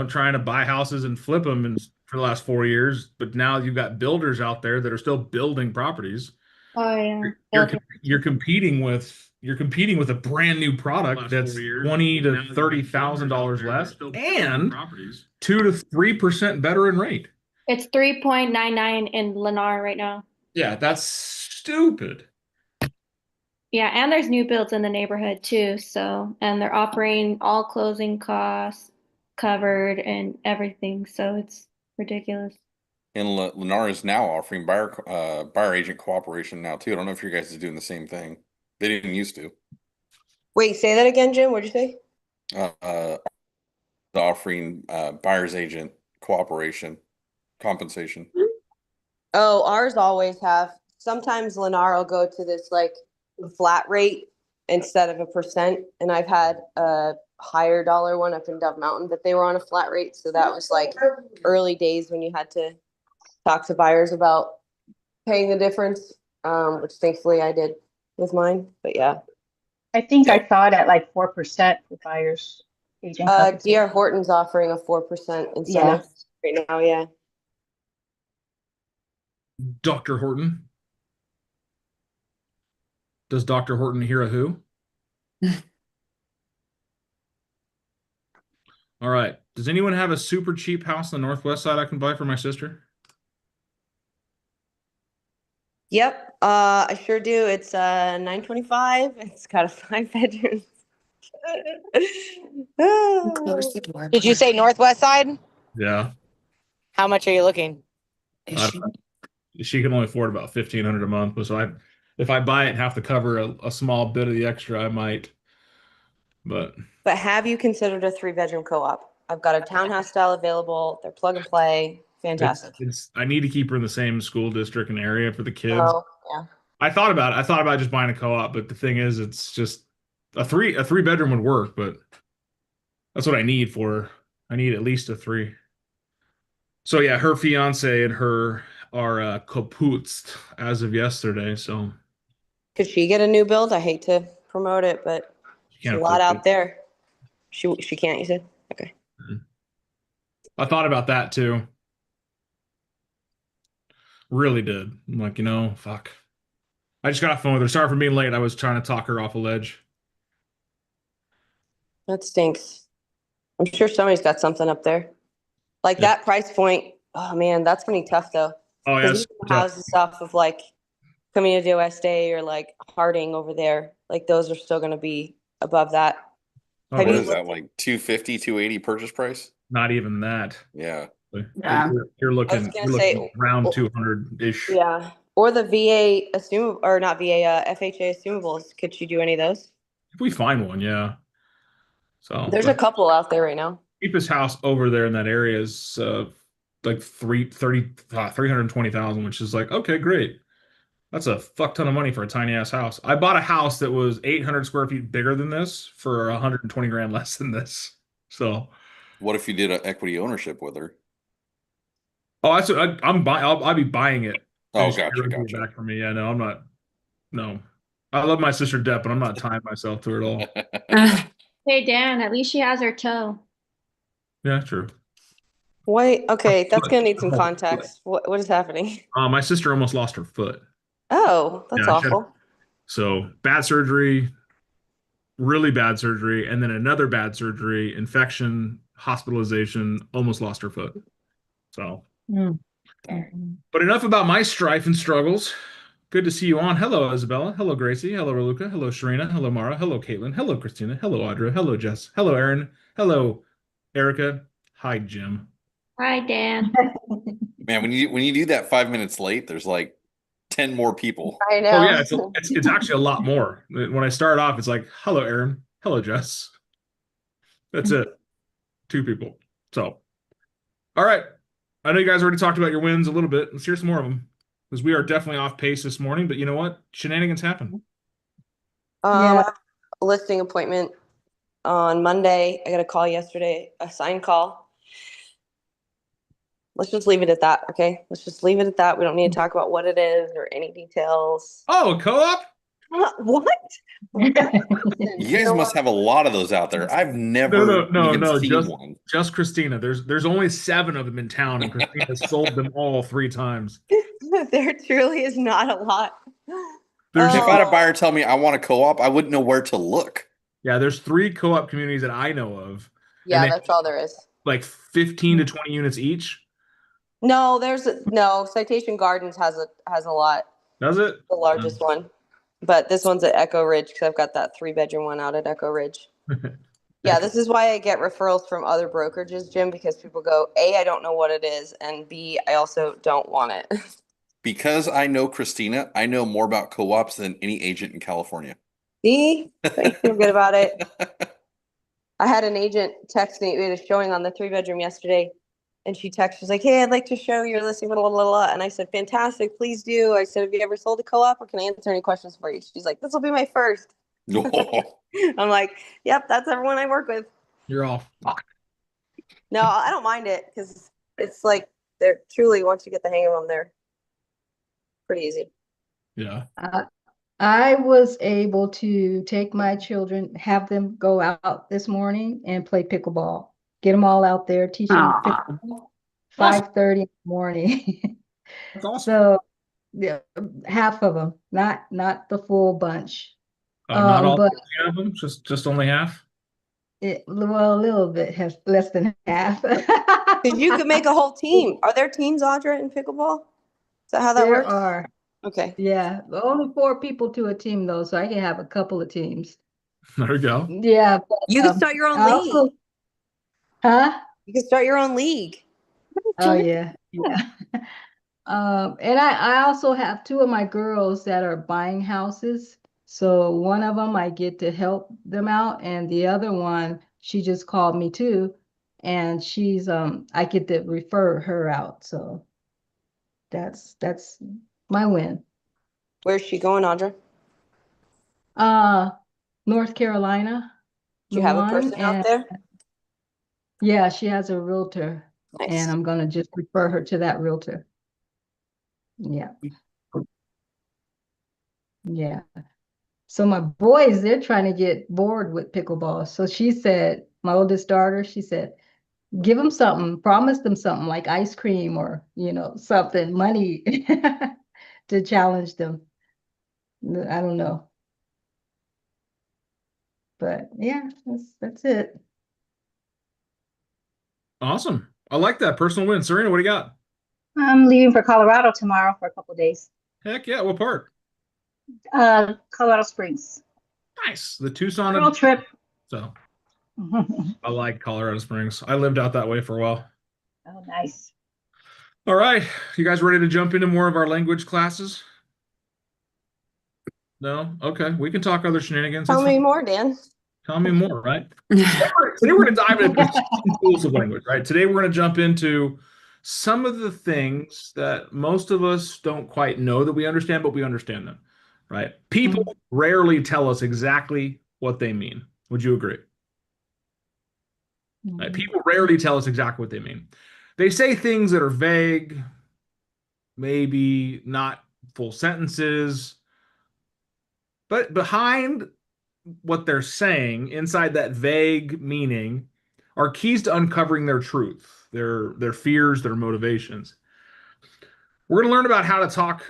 trying to buy houses and flip them for the last 4 years. But now you've got builders out there that are still building properties. Oh yeah. You're Building. competing with a brand new product that's 20 to $30,000 less and 2 to 3% better in rate. It's 3.99 in Lennar right now. Yeah, that's stupid. Yeah, and there's new builds in the neighborhood too, so and they're offering all closing costs covered and everything, so it's ridiculous. And Lennar is now offering buyer agent cooperation now too. I don't know if you guys is doing the same thing. They didn't used to. Wait, say that again, Jim. What'd you say? Offering buyer's agent cooperation compensation. Oh, ours always have. Sometimes Lennar will go to this like flat rate instead of a percent. And I've had a higher dollar one up in Dove Mountain, but they were on a flat rate. So that was like early days when you had to talk to buyers about paying the difference, which thankfully I did with mine. But yeah. I think I saw it at like 4% for buyers agent compensation. DR Horton's offering a 4% incentive right now. Yeah. Dr. Horton. Does Dr. Horton hear a who? All right. Does anyone have a super cheap house on the northwest side I can buy for my sister? Yep. I sure do. It's 925. It's got a 5 bedrooms. Did you say northwest side? Yeah. How much are you looking? She can only afford about $1,500 a month. So if I buy it and have to cover a small bit of the extra, I might. But have you considered a 3-bedroom co-op? I've got a townhouse style available. They're plug and play. Fantastic. I need to keep her in the same school district and area for the kids. Oh, yeah. I thought about it. I thought about just buying a co-op, but the thing is, it's just a three bedroom would work, but that's what I need for her. I need at least a 3. So yeah, her fiance and her are kaputzt as of yesterday. So could she get a new build? I hate to promote it, but there's a lot out there. She can't, you said? Okay. I thought about that too. Really did. I'm like, fuck. I just got off the phone with her. Sorry for being late. I was trying to talk her off a ledge. That stinks. I'm sure somebody's got something up there. Like that price point. Oh man, that's gonna be tough though. Oh yeah. Houses off of like Camino de Oeste or like Harding over there. Like those are still gonna be above that. What is that, like 250, 280 purchase price? Not even that. Yeah. You're looking around 200-ish. Yeah. Or the VA not VA, FHA assumables. Could you do any of those? If we find one, yeah. So there's a couple out there right now. Cheapest house over there in that area is like 320,000, which is like, okay, great. That's a fuck ton of money for a tiny ass house. I bought a house that was 800 square feet bigger than this for 120 grand less than this. So what if you did an equity ownership with her? Oh, I'll be buying it. Oh, gotcha. Back for me. Yeah, no, I'm not. No, I love my sister Depp, but I'm not tying myself to her at all. Hey Dan, at least she has her toe. Yeah, true. Wait, okay, that's gonna need some context. What is happening? My sister almost lost her foot. Oh, that's awful. So bad surgery, really bad surgery, and then another bad surgery, infection, hospitalization, almost lost her foot. So, but enough about my strife and struggles. Good to see you on. Hello, Isabella. Hello, Gracie. Hello, Raluca. Hello, Sharina. Hello, Mara. Hello, Caitlin. Hello, Christina. Hello, Audra. Hello, Jess. Hello, Aaron. Hello, Erica. Hi, Jim. Hi, Dan. Man, when you do that 5 minutes late, there's like 10 more people. I know. Oh yeah, it's actually a lot more. When I start off, it's like, hello, Aaron. Hello, Jess. That's it. 2 people. So, all right. I know you guys already talked about your wins a little bit. Let's hear some more of them. Because we are definitely off pace this morning, but you know what? Shenanigans happen. Listing appointment on Monday. I got a call yesterday, a signed call. Let's just leave it at that, okay? Let's just leave it at that. We don't need to talk about what it is or any details. Oh, a co-op? What? You guys must have a lot of those out there. I've never even seen one. Just Christina. There's only 7 of them in town, and Christina sold them all 3 times. There truly is not a lot. There's If I had a buyer tell me I want a co-op, I wouldn't know where to look. Yeah, there's 3 co-op communities that I know of. Yeah, that's all there is. Like 15 to 20 units each. No, no. Citation Gardens has a lot. Does it? The largest one, but this one's at Echo Ridge because I've got that 3-bedroom one out at Echo Ridge. Yeah, this is why I get referrals from other brokerages, Jim, because people go, A, I don't know what it is, and B, I also don't want it. Because I know Christina, I know more about co-ops than any agent in California. See? I feel good about it. I had an agent text me. We had a showing on the 3-bedroom yesterday, and she texted, she's like, hey, I'd like to show your listing, blah, blah, blah, blah. And I said, fantastic, please do. I said, have you ever sold a co-op, or can I answer any questions for you? She's like, this will be my first. No. I'm like, yep, that's everyone I work with. You're all fucked. No, I don't mind it because it's like they're truly, once you get the hang of them, they're pretty easy. Yeah. I was able to take my children, have them go out this morning and play pickleball. Get them all out there, teach them pickleball. 5:30 in the morning. That's awesome. So yeah, half of them, not the full bunch. Not all but 15 of them, just only half. Well, a little bit, less than half. Because you could make a whole team. Are there teams, Audra, in pickleball? Is that how that There works? are. Okay. Yeah, only 4 people to a team though, so I can have a couple of teams. There we go. Yeah, but, You can start your own I league. also- huh? You can start your own league. Oh yeah, yeah. And I also have 2 of my girls that are buying houses. So one of them I get to help them out, and the other one, she just called me too, and she's I get to refer her out. So that's my win. Where's she going, Audra? North Carolina. Do you have a Luan, person out there? Yeah, she has a realtor, Nice. and I'm gonna just refer her to that realtor. Yeah. Yeah. So my boys, they're trying to get bored with pickleball. So she said, my oldest daughter, she said, give them something, promise them something like ice cream or, something, money to challenge them. I don't know. But yeah, that's it. Awesome. I like that personal win. Serena, what do you got? I'm leaving for Colorado tomorrow for a couple of days. Heck yeah. What part? Colorado Springs. Nice. The Tucson. Road trip. So I like Colorado Springs. I lived out that way for a while. Oh, nice. All right. You guys ready to jump into more of our language classes? No? Okay. We can talk other shenanigans. Tell me more, Dan. Tell me more, right? Today we're going to dive into tools of language, right? Today we're going to jump into some of the things that most of us don't quite know that we understand, but we understand them, right? People rarely tell us exactly what they mean. Would you agree? Right? People rarely tell us exactly what they mean. They say things that are vague, maybe not full sentences, but behind what they're saying, inside that vague meaning, are keys to uncovering their truth, their fears, their motivations. We're going to learn about how to talk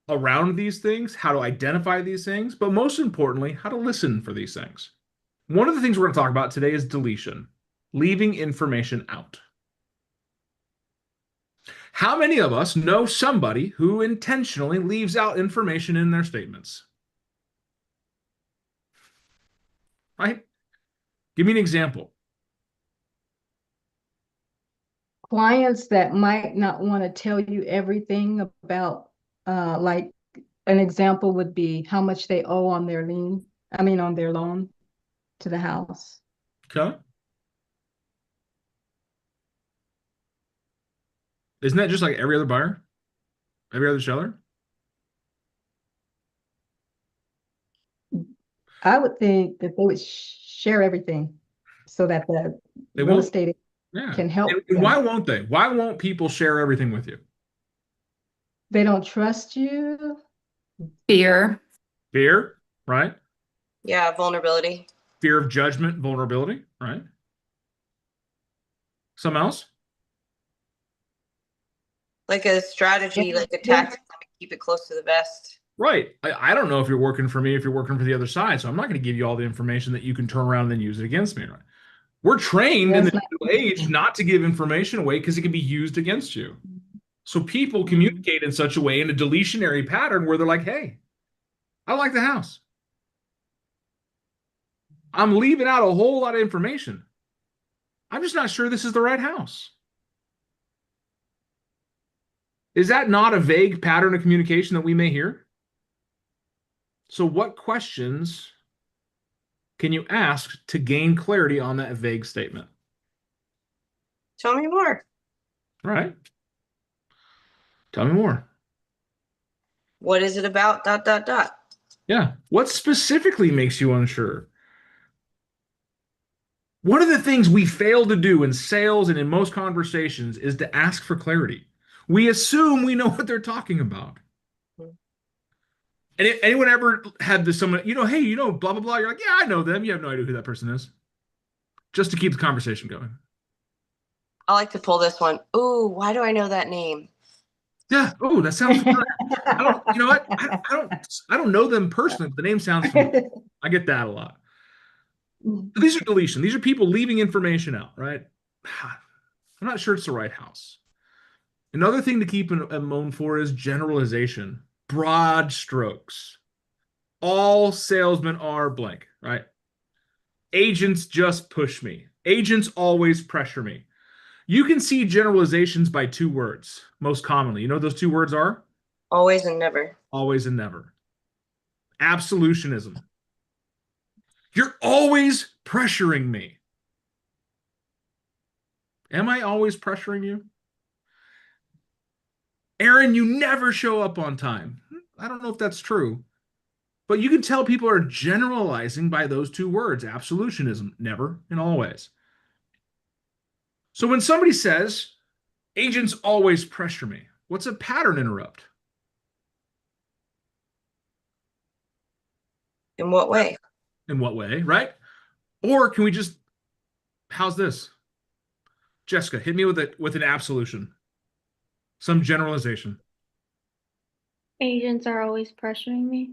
around these things, how to identify these things, but most importantly, how to listen for these things. One of the things we're going to talk about today is deletion, leaving information out. How many of us know somebody who intentionally leaves out information in their statements? Right? Give me an example. Clients that might not want to tell you everything about, like an example would be how much they owe on their on their loan to the house. Okay. Isn't that just like every other buyer? Every other seller? I would think that they would share everything so that the They real won't. estate Yeah. can help And them. why won't they? Why won't people share everything with you? They don't trust you. Fear. Fear, right? Yeah, vulnerability. Fear of judgment, vulnerability, right? Something else? Like a strategy, like a tactic to keep it close to the vest. Right. I don't know if you're working for me, if you're working for the other side. So I'm not going to give you all the information that you can turn around and then use it against me. Right? We're trained in the digital age not to give information away because it can be used against you. So people communicate in such a way in a deletionary pattern where they're like, hey, I like the house. I'm leaving out a whole lot of information. I'm just not sure this is the right house. Is that not a vague pattern of communication that we may hear? So what questions can you ask to gain clarity on that vague statement? Tell me more. All right. Tell me more. What is it about? ... Yeah. What specifically makes you unsure? One of the things we fail to do in sales and in most conversations is to ask for clarity. We assume we know what they're talking about. And anyone ever had this someone, hey, blah, blah, blah. You're like, yeah, I know them. You have no idea who that person is. Just to keep the conversation going. I like to pull this one. Ooh, why do I know that name? Yeah. Oh, that sounds familiar. You know what? I don't know them personally, but the name sounds familiar. I get that a lot. These are deletion. These are people leaving information out, right? I'm not sure it's the right house. Another thing to keep in mind for is generalization, broad strokes. All salesmen are blank, right? Agents just push me. Agents always pressure me. You can see generalizations by two words, most commonly. You know what those two words are? Always and never. Always and never. Absolutionism. You're always pressuring me. Am I always pressuring you? Aaron, you never show up on time. I don't know if that's true. But you can tell people are generalizing by those two words, absolutionism, never and always. So when somebody says, agents always pressure me, what's a pattern interrupt? In what way? In what way, right? Or can we just, how's this? Jessica, hit me with an absolution. Some generalization. Agents are always pressuring me.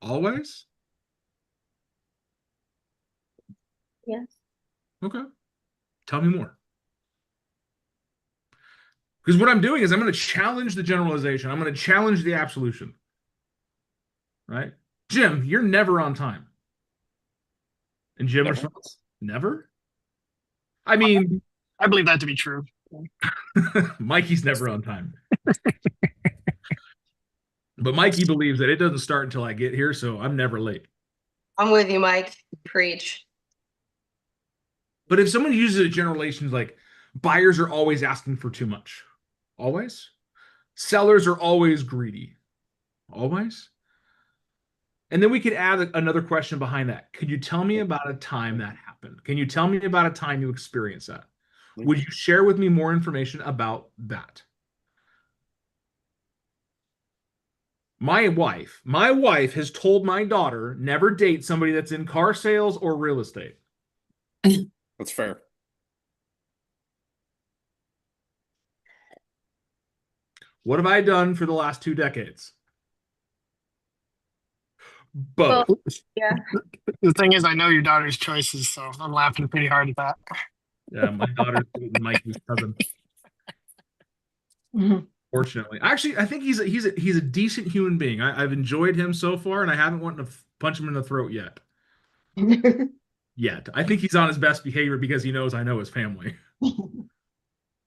Always? Yes. Okay. Tell me more. Because what I'm doing is I'm going to challenge the generalization. I'm going to challenge the absolution. Right? Jim, you're never on time. And Jim responds, never? I mean, I believe that to be true. Mikey's never on time. But Mikey believes that it doesn't start until I get here, so I'm never late. I'm with you, Mike. Preach. But if someone uses a generalization like buyers are always asking for too much, always? Sellers are always greedy, always? And then we could add another question behind that. Could you tell me about a time that happened? Can you tell me about a time you experienced that? Would you share with me more information about that? My wife has told my daughter never date somebody that's in car sales or real estate. That's fair. What have I done for the last 2 decades? Both. Well, yeah. The thing is, I know your daughter's choices, so I'm laughing pretty hard at that. Yeah, my daughter's Mikey's cousin. Fortunately, actually, I think he's a decent human being. I've enjoyed him so far, and I haven't wanted to punch him in the throat yet. I think he's on his best behavior because he knows I know his family.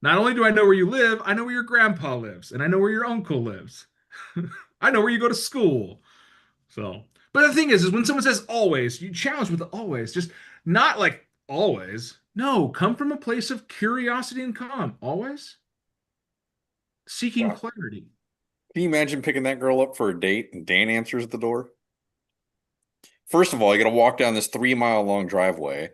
Not only do I know where you live, I know where your grandpa lives, and I know where your uncle lives. I know where you go to school. So, but the thing is when someone says always, you challenge with the always, just not like always. No, come from a place of curiosity and calm. Always seeking clarity. Can you imagine picking that girl up for a date and Dan answers the door? First of all, you got to walk down this 3-mile long driveway,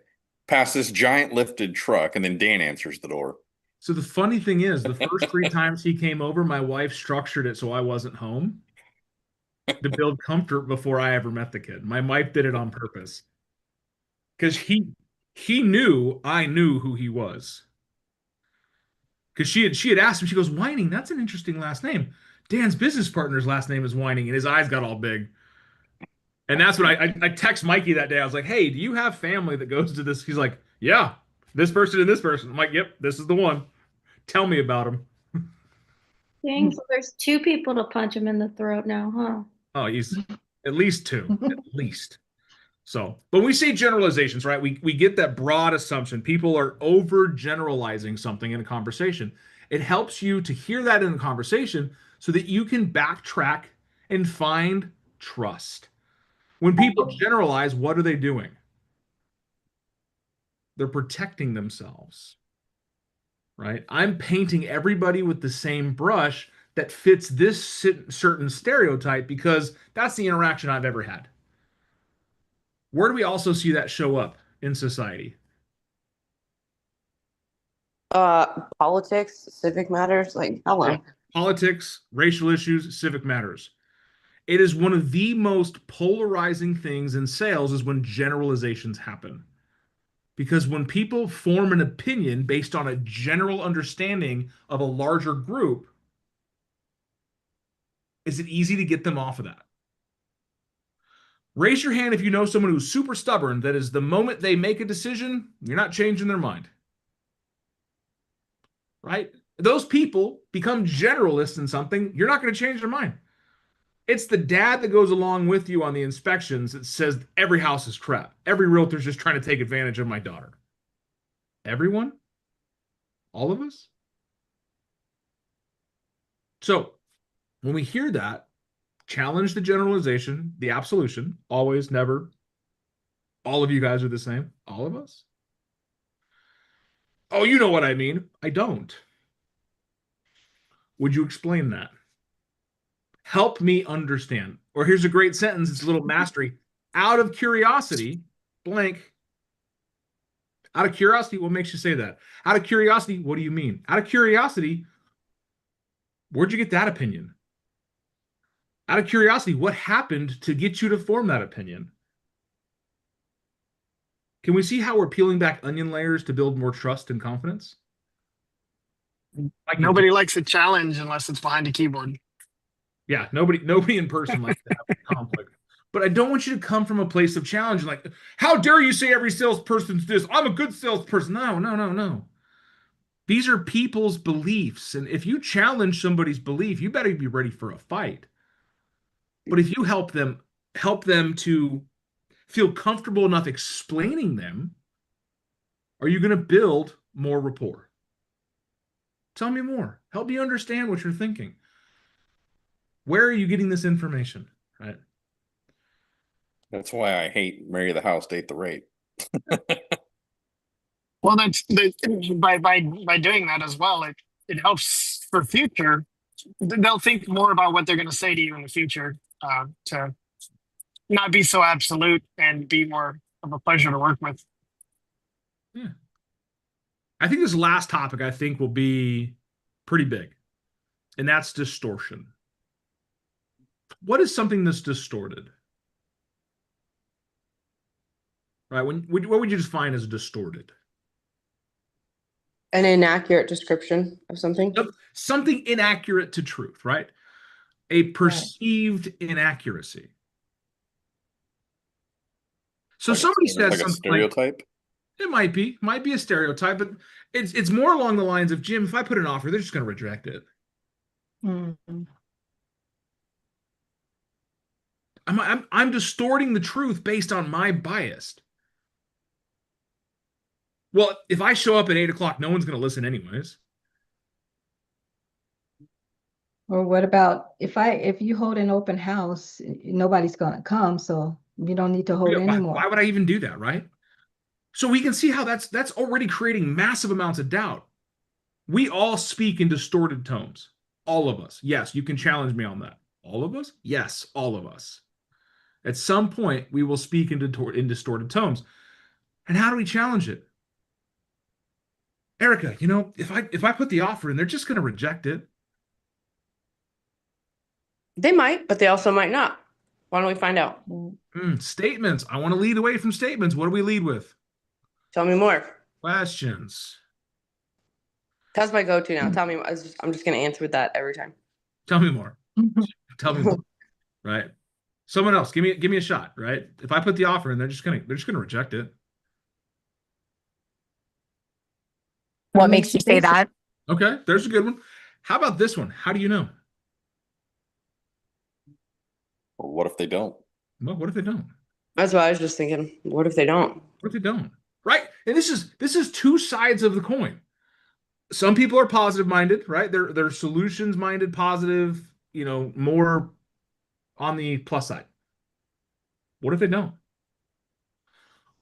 past this giant lifted truck, and then Dan answers the door. So the funny thing is, the first 3 times he came over, my wife structured it so I wasn't home. to build comfort before I ever met the kid. My wife did it on purpose because he knew I knew who he was. Because she had asked him, she goes, Whining, that's an interesting last name. Dan's business partner's last name is Whining, and his eyes got all big. And that's when I text Mikey that day. I was like, hey, do you have family that goes to this? He's like, yeah, this person and this person. I'm like, yep, this is the one. Tell me about him. Dang, so there's 2 people to punch him in the throat now, huh? Oh, he's at least 2, at least. So, but we say generalizations, right? We get that broad assumption. People are overgeneralizing something in a conversation. It helps you to hear that in a conversation so that you can backtrack and find trust. When people generalize, what are they doing? They're protecting themselves, right? I'm painting everybody with the same brush that fits this certain stereotype because that's the interaction I've ever had. Where do we also see that show up in society? Politics, civic matters, like hello. Politics, racial issues, civic matters. It is one of the most polarizing things in sales is when generalizations happen. Because when people form an opinion based on a general understanding of a larger group, is it easy to get them off of that? Raise your hand if you know someone who's super stubborn, that is the moment they make a decision, you're not changing their mind. Right? Those people become generalists in something, you're not going to change their mind. It's the dad that goes along with you on the inspections that says every house is crap. Every realtor's just trying to take advantage of my daughter. Everyone? All of us? So when we hear that, challenge the generalization, the absolution, always, never. All of you guys are the same. All of us? Oh, you know what I mean. I don't. Would you explain that? Help me understand. Or here's a great sentence. It's a little mastery. Out of curiosity, blank. Out of curiosity, what makes you say that? Out of curiosity, what do you mean? Out of curiosity, where'd you get that opinion? Out of curiosity, what happened to get you to form that opinion? Can we see how we're peeling back onion layers to build more trust and confidence? Nobody likes a challenge unless it's behind a keyboard. Yeah, nobody in person likes to have conflict. But I don't want you to come from a place of challenge, like, how dare you say every salesperson's this? I'm a good salesperson. No. These are people's beliefs. And if you challenge somebody's belief, you better be ready for a fight. But if you help them to feel comfortable enough explaining them, are you going to build more rapport? Tell me more. Help me understand what you're thinking. Where are you getting this information? Right. That's why I hate marry the house, date the rate. Well, by doing that as well, it helps for future. They'll think more about what they're going to say to you in the future, to not be so absolute and be more of a pleasure to work with. Yeah. I think this last topic I think will be pretty big, and that's distortion. What is something that's distorted? Right? What would you define as distorted? An inaccurate description of something. Something inaccurate to truth, right? A perceived inaccuracy. So Like somebody a, says like a something stereotype. It might be a stereotype, but it's more along the lines of, Jim, if I put an offer, they're just going to reject it. Mhm. I'm distorting the truth based on my bias. Well, if I show up at 8 o'clock, no one's going to listen anyways. Or what about if you hold an open house, nobody's gonna come, so you don't need to hold anymore. Why would I even do that, right? So we can see how that's already creating massive amounts of doubt. We all speak in distorted tones. All of us. Yes, you can challenge me on that. All of us? Yes, all of us. At some point, we will speak in distorted tones. And how do we challenge it? Erica, if I put the offer in, they're just going to reject it. They might, but they also might not. Why don't we find out? Statements. I want to lead away from statements. What do we lead with? Tell me more. Questions. That's my go-to now. Tell me. I'm just gonna answer with that every time. Tell me more. Tell me more. Right. Someone else. Give me a shot. Right. If I put the offer in, they're just gonna reject it. What makes you say that? Okay. There's a good one. How about this one? How do you know? Or what if they don't? Well, what if they don't? That's what I was just thinking. What if they don't? What if they don't? Right. And this is two sides of the coin. Some people are positive minded, right? They're solutions minded, positive, more on the plus side. What if they don't?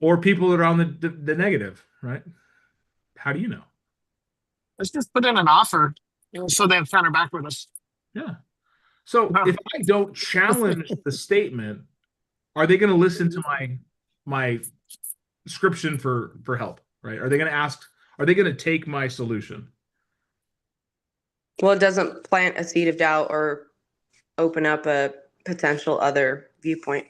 Or people that are on the negative, right? How do you know? Let's just put in an offer so they'll counter back with us. Yeah. So if I don't challenge the statement, are they going to listen to my description for help, right? Are they going to ask, are they going to take my solution? Well, it doesn't plant a seed of doubt or open up a potential other viewpoint.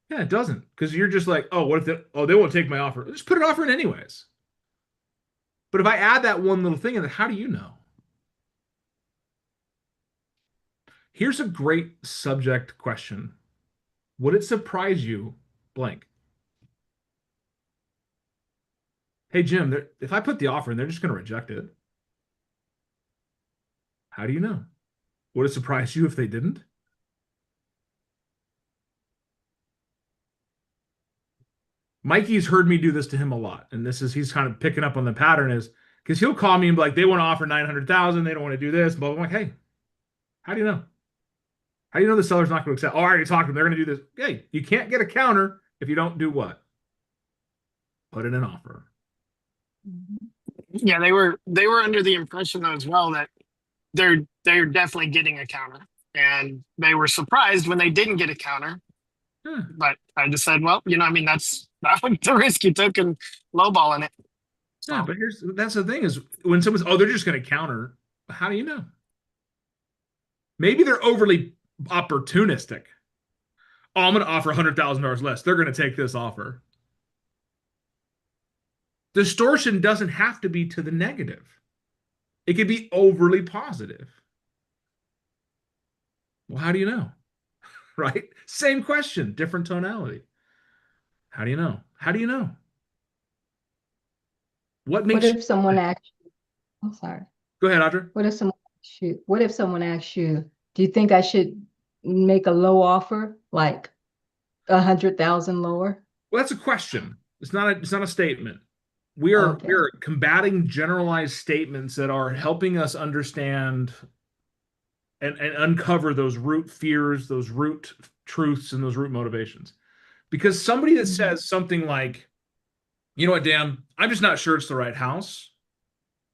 Yeah, it doesn't. Because you're just like, oh, what if they won't take my offer? Just put an offer in anyways. But if I add that one little thing in, then how do you know? Here's a great subject question. Would it surprise you, blank? Hey, Jim, if I put the offer in, they're just going to reject it. How do you know? Would it surprise you if they didn't? Mikey's heard me do this to him a lot. And he's kind of picking up on the pattern is because he'll call me and be like, they want to offer 900,000. They don't want to do this. But I'm like, hey, how do you know? How do you know the seller's not going to accept? Oh, I already talked to them. They're going to do this. Hey, you can't get a counter if you don't do what? Put in an offer. Yeah, they were under the impression as well that they're definitely getting a counter, and they were surprised when they didn't get a counter. But I just said, well, that's the risk you took and lowballing it. So. Yeah, but that's the thing is when someone's, oh, they're just going to counter. How do you know? Maybe they're overly opportunistic. Oh, I'm going to offer $100,000 less. They're going to take this offer. Distortion doesn't have to be to the negative. It could be overly positive. Well, how do you know? Right? Same question, different tonality. How do you know? How do you know? What if someone asks you? I'm sorry. Go ahead, Audra. What if someone asks you, do you think I should make a low offer, like 100,000 lower? Well, that's a question. It's not a statement. We are combating generalized statements that are helping us understand and uncover those root fears, those root truths, and those root motivations. Because somebody that says something like, you know what, Dan, I'm just not sure it's the right house.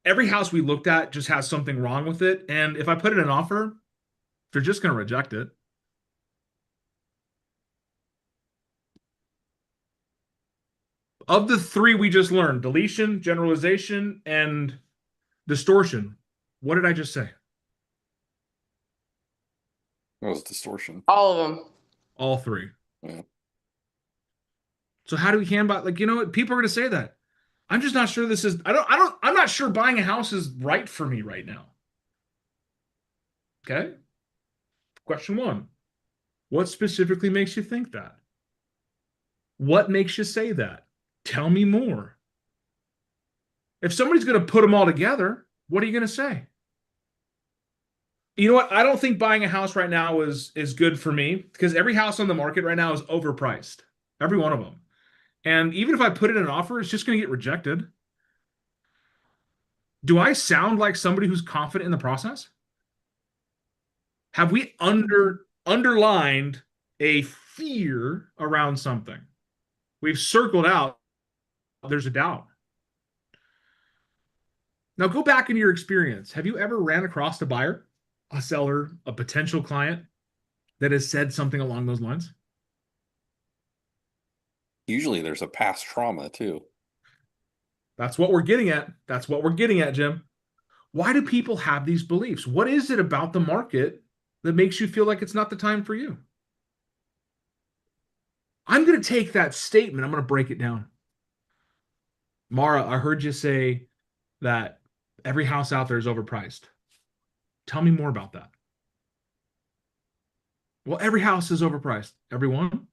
Every house we looked at just has something wrong with it. And if I put in an offer, they're just going to reject it. Of the three we just learned, deletion, generalization, and distortion, what did I just say? It was distortion. All of them. All three. Yeah. So how do we handle, like, you know what? People are going to say that. I'm just not sure this is, I'm not sure buying a house is right for me right now. Okay. Question one. What specifically makes you think that? What makes you say that? Tell me more. If somebody's going to put them all together, what are you going to say? You know what? I don't think buying a house right now is good for me because every house on the market right now is overpriced. Every one of them. And even if I put in an offer, it's just going to get rejected. Do I sound like somebody who's confident in the process? Have we underlined a fear around something? We've circled out there's a doubt. Now go back into your experience. Have you ever ran across a buyer, a seller, a potential client that has said something along those lines? Usually there's a past trauma too. That's what we're getting at. That's what we're getting at, Jim. Why do people have these beliefs? What is it about the market that makes you feel like it's not the time for you? I'm going to take that statement, I'm going to break it down. Mara, I heard you say that every house out there is overpriced. Tell me more about that. Well, every house is overpriced. Everyone?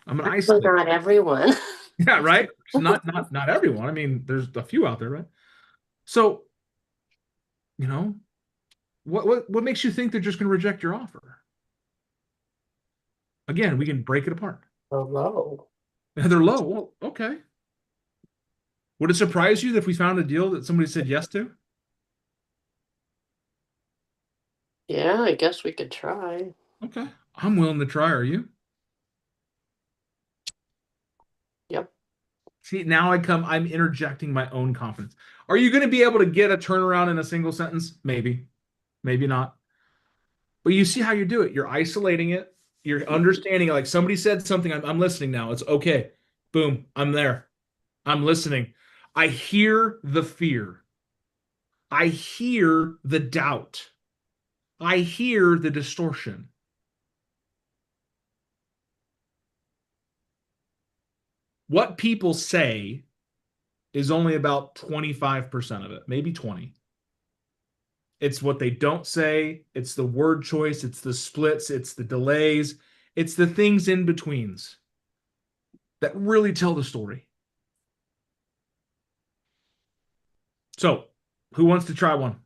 I'm an Actually, isolate. not everyone. Yeah, right? Not everyone. I mean, there's a few out there, right? So, you know, what makes you think they're just going to reject your offer? Again, we can break it apart. So low. They're low. Well, okay. Would it surprise you if we found a deal that somebody said yes to? Yeah, I guess we could try. Okay. I'm willing to try. Are you? Yep. See, now I'm interjecting my own confidence. Are you going to be able to get a turnaround in a single sentence? Maybe. Maybe not. But you see how you do it. You're isolating it. You're understanding, like somebody said something. I'm listening now. It's okay. Boom. I'm there. I'm listening. I hear the fear. I hear the doubt. I hear the distortion. What people say is only about 25% of it, maybe 20. It's what they don't say. It's the word choice. It's the splits. It's the delays. It's the things in betweens that really tell the story. So, who wants to try one?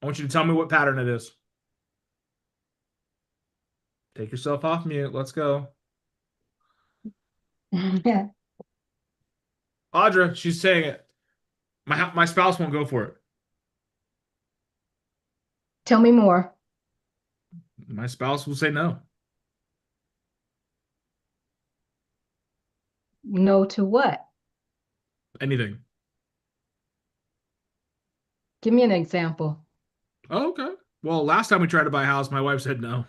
I want you to tell me what pattern it is. Take yourself off mute. Let's go. Yeah. Audra, she's saying it. My spouse won't go for it. Tell me more. My spouse will say no. No to what? Anything. Give me an example. Oh, okay. Well, last time we tried to buy a house, my wife said no.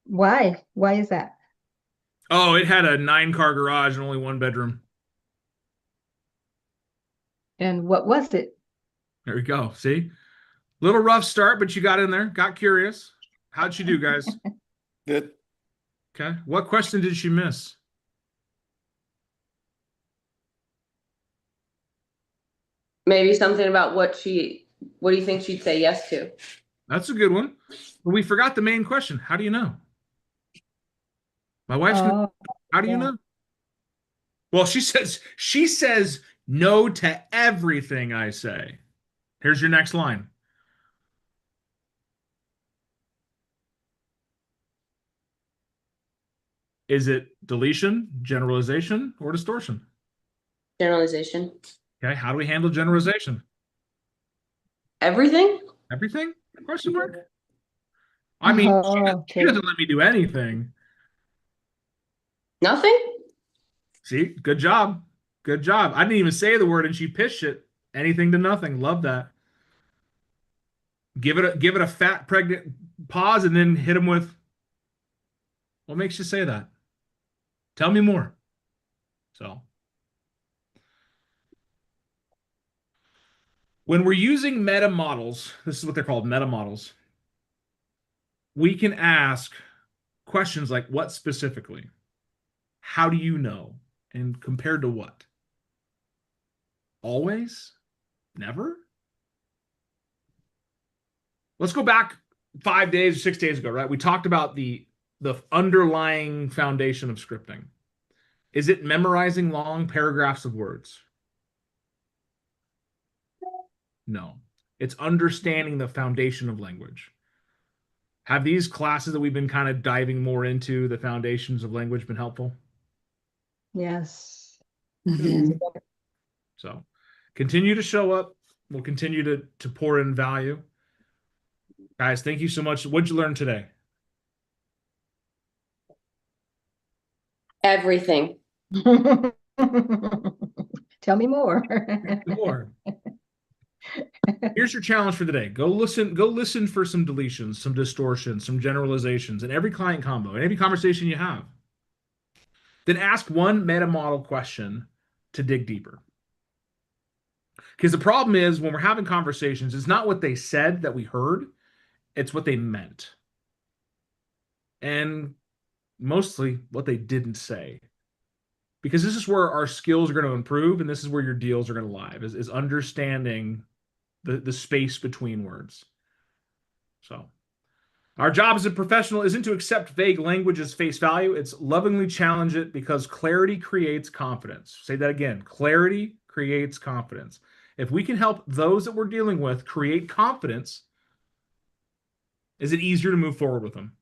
Why? Why is that? Oh, it had a 9-car garage and only 1 bedroom. And what was it? There we go. See? Little rough start, but you got in there, got curious. How'd she do, guys? Good. Okay. What question did she miss? Maybe something about what do you think she'd say yes to? That's a good one. But we forgot the main question. How do you know? My wife's gonna, how do you know? Well, she says no to everything I say. Here's your next line. Is it deletion, generalization, or distortion? Generalization. Okay, how do we handle generalization? Everything? Everything? Question mark? I mean, she doesn't let me do anything. Nothing? See, good job. Good job. I didn't even say the word and she pitched it. Anything to nothing. Love that. Give it a fat pregnant pause and then hit him with, what makes you say that? Tell me more. So when we're using meta models, this is what they're called, meta models, we can ask questions like what specifically? How do you know? And compared to what? Always? Never? Let's go back 5 days, 6 days ago, right? We talked about the underlying foundation of scripting. Is it memorizing long paragraphs of words? No. It's understanding the foundation of language. Have these classes that we've been kind of diving more into, the foundations of language, been helpful? Yes. So continue to show up. We'll continue to pour in value. Guys, thank you so much. What'd you learn today? Everything. Tell me more. More. Here's your challenge for the day. Go listen for some deletions, some distortions, some generalizations in every client combo, in every conversation you have. Then ask one meta model question to dig deeper. Because the problem is when we're having conversations, it's not what they said that we heard, it's what they meant. And mostly what they didn't say. Because this is where our skills are going to improve, and this is where your deals are going to live, is understanding the space between words. So our job as a professional isn't to accept vague language as face value. It's lovingly challenge it because clarity creates confidence. Say that again. Clarity creates confidence. If we can help those that we're dealing with create confidence, is it easier to move forward with them?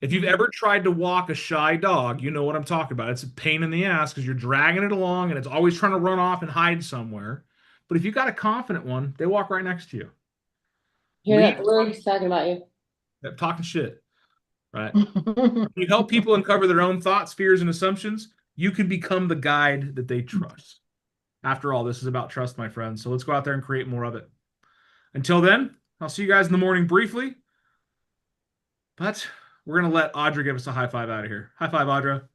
If you've ever tried to walk a shy dog, you know what I'm talking about. It's a pain in the ass because you're dragging it along and it's always trying to run off and hide somewhere. But if you've got a confident one, they walk right next to you. Yeah, Willie's talking about you. Talking shit, right? You help people uncover their own thoughts, fears, and assumptions. You can become the guide that they trust. After all, this is about trust, my friends. So let's go out there and create more of it. Until then, I'll see you guys in the morning briefly. But we're going to let Audra give us a high five out of here. High five, Audra.